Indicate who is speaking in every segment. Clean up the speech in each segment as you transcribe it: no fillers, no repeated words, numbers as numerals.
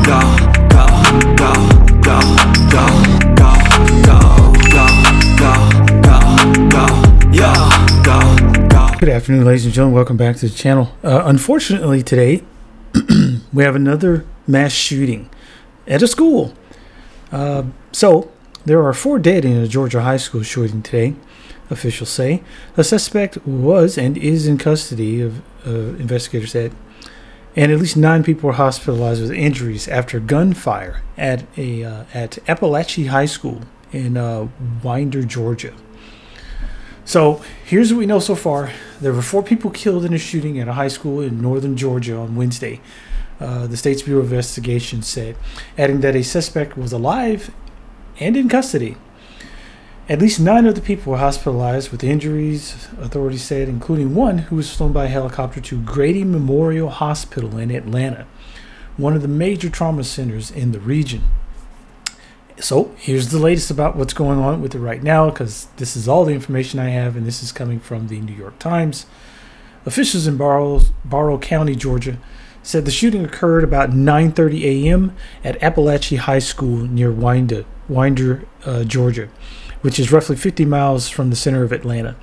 Speaker 1: Good afternoon, ladies and gentlemen. Welcome back to the channel. Unfortunately, today we have another mass shooting at a school. So there are 4 dead in a Georgia high school shooting today, officials say. The suspect was and is in custody, of investigators said, and at least 9 people were hospitalized with injuries after gunfire at Appalachian High School in Winder, Georgia. So here's what we know so far. There were 4 people killed in a shooting at a high school in northern Georgia on Wednesday, the state's Bureau of Investigation said, adding that a suspect was alive and in custody. At least 9 of the people were hospitalized with injuries, authorities said, including one who was flown by helicopter to Grady Memorial Hospital in Atlanta, one of the major trauma centers in the region. So here's the latest about what's going on with it right now, because this is all the information I have, and this is coming from the New York Times. Officials in Barrow County, Georgia, said the shooting occurred about 9:30 a.m. at Appalachian High School near Winder, Georgia, which is roughly 50 miles from the center of Atlanta.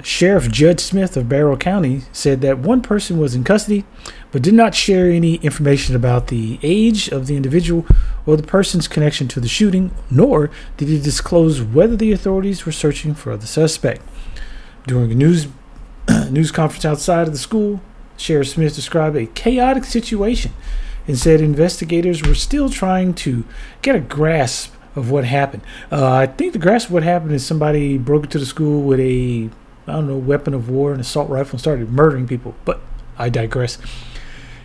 Speaker 1: Sheriff Judd Smith of Barrow County said that one person was in custody, but did not share any information about the age of the individual or the person's connection to the shooting, nor did he disclose whether the authorities were searching for the suspect. During a news conference outside of the school, Sheriff Smith described a chaotic situation and said investigators were still trying to get a grasp of what happened. I think the grasp of what happened is somebody broke into the school with a, weapon of war, an assault rifle, and started murdering people, but I digress.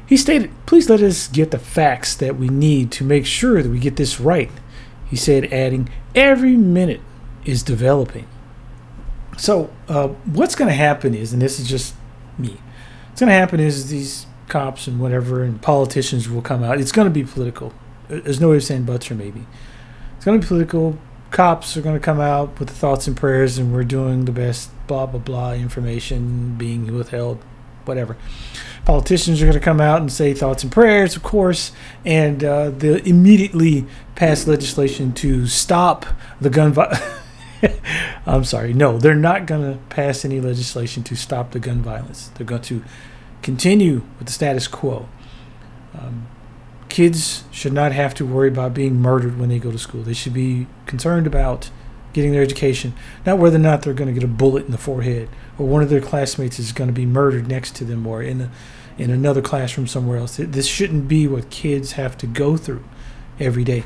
Speaker 1: He stated, "Please let us get the facts that we need to make sure that we get this right," he said, adding, "Every minute is developing." So what's going to happen is, and this is just me, what's going to happen is these cops and whatever and politicians will come out. It's going to be political. There's no way of saying buts or maybe. It's going to be political. Cops are going to come out with the thoughts and prayers, and we're doing the best, blah, blah, blah, information being withheld, whatever. Politicians are going to come out and say thoughts and prayers, of course, and they'll immediately pass legislation to stop the gun violence. I'm sorry. No, they're not going to pass any legislation to stop the gun violence. They're going to continue with the status quo. Kids should not have to worry about being murdered when they go to school. They should be concerned about getting their education, not whether or not they're going to get a bullet in the forehead or one of their classmates is going to be murdered next to them or in another classroom somewhere else. This shouldn't be what kids have to go through every day.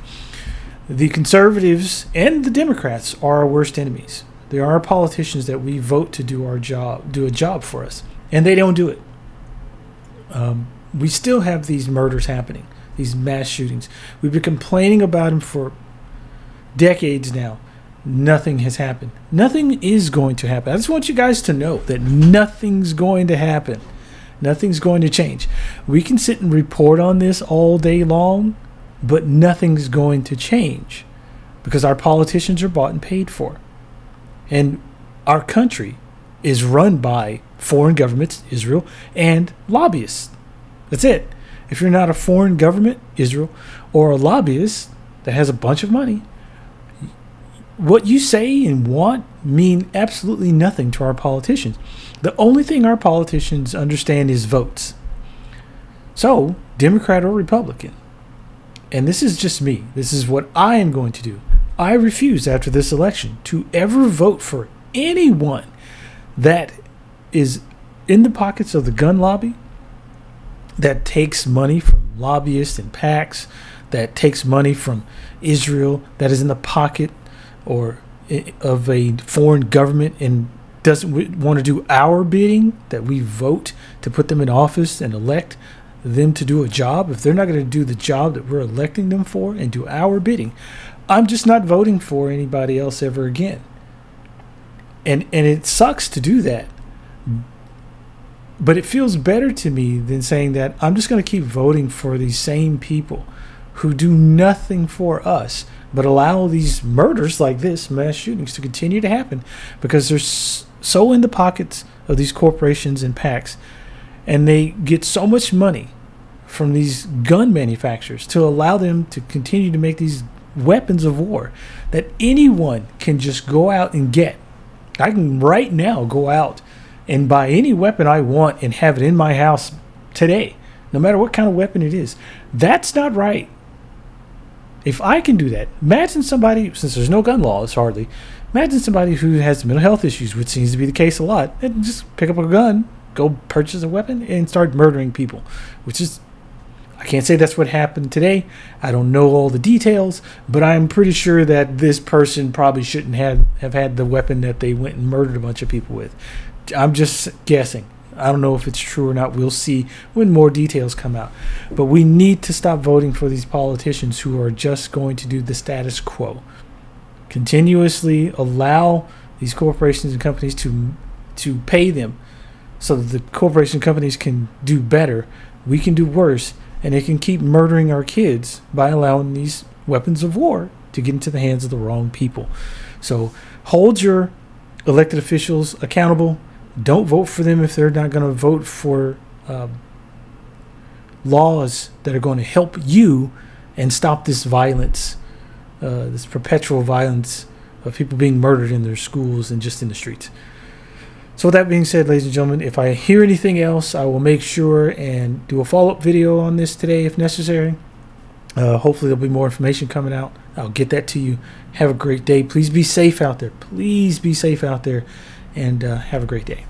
Speaker 1: The conservatives and the Democrats are our worst enemies. They are our politicians that we vote to do our job, do a job for us, and they don't do it. We still have these murders happening, these mass shootings. We've been complaining about them for decades now. Nothing has happened. Nothing is going to happen. I just want you guys to know that nothing's going to happen. Nothing's going to change. We can sit and report on this all day long, but nothing's going to change because our politicians are bought and paid for. And our country is run by foreign governments, Israel, and lobbyists. That's it. If you're not a foreign government, Israel, or a lobbyist that has a bunch of money, what you say and want mean absolutely nothing to our politicians. The only thing our politicians understand is votes. So, Democrat or Republican. And this is just me. This is what I am going to do. I refuse after this election to ever vote for anyone that is in the pockets of the gun lobby, that takes money from lobbyists and PACs, that takes money from Israel, that is in the pocket or of a foreign government and doesn't want to do our bidding, that we vote to put them in office and elect them to do a job. If they're not going to do the job that we're electing them for and do our bidding, I'm just not voting for anybody else ever again. And it sucks to do that. But it feels better to me than saying that I'm just going to keep voting for these same people who do nothing for us, but allow these murders like this, mass shootings, to continue to happen because they're so in the pockets of these corporations and PACs, and they get so much money from these gun manufacturers to allow them to continue to make these weapons of war that anyone can just go out and get. I can right now go out and buy any weapon I want and have it in my house today, no matter what kind of weapon it is. That's not right. If I can do that, imagine somebody, since there's no gun laws hardly, imagine somebody who has mental health issues, which seems to be the case a lot, and just pick up a gun, go purchase a weapon, and start murdering people, which is, I can't say that's what happened today. I don't know all the details, but I'm pretty sure that this person probably shouldn't have had the weapon that they went and murdered a bunch of people with. I'm just guessing. I don't know if it's true or not. We'll see when more details come out. But we need to stop voting for these politicians who are just going to do the status quo. Continuously allow these corporations and companies to pay them so that the corporation companies can do better. We can do worse. And they can keep murdering our kids by allowing these weapons of war to get into the hands of the wrong people. So hold your elected officials accountable. Don't vote for them if they're not going to vote for laws that are going to help you and stop this violence, this perpetual violence of people being murdered in their schools and just in the streets. So with that being said, ladies and gentlemen, if I hear anything else, I will make sure and do a follow-up video on this today if necessary. Hopefully there'll be more information coming out. I'll get that to you. Have a great day. Please be safe out there. Please be safe out there, and have a great day.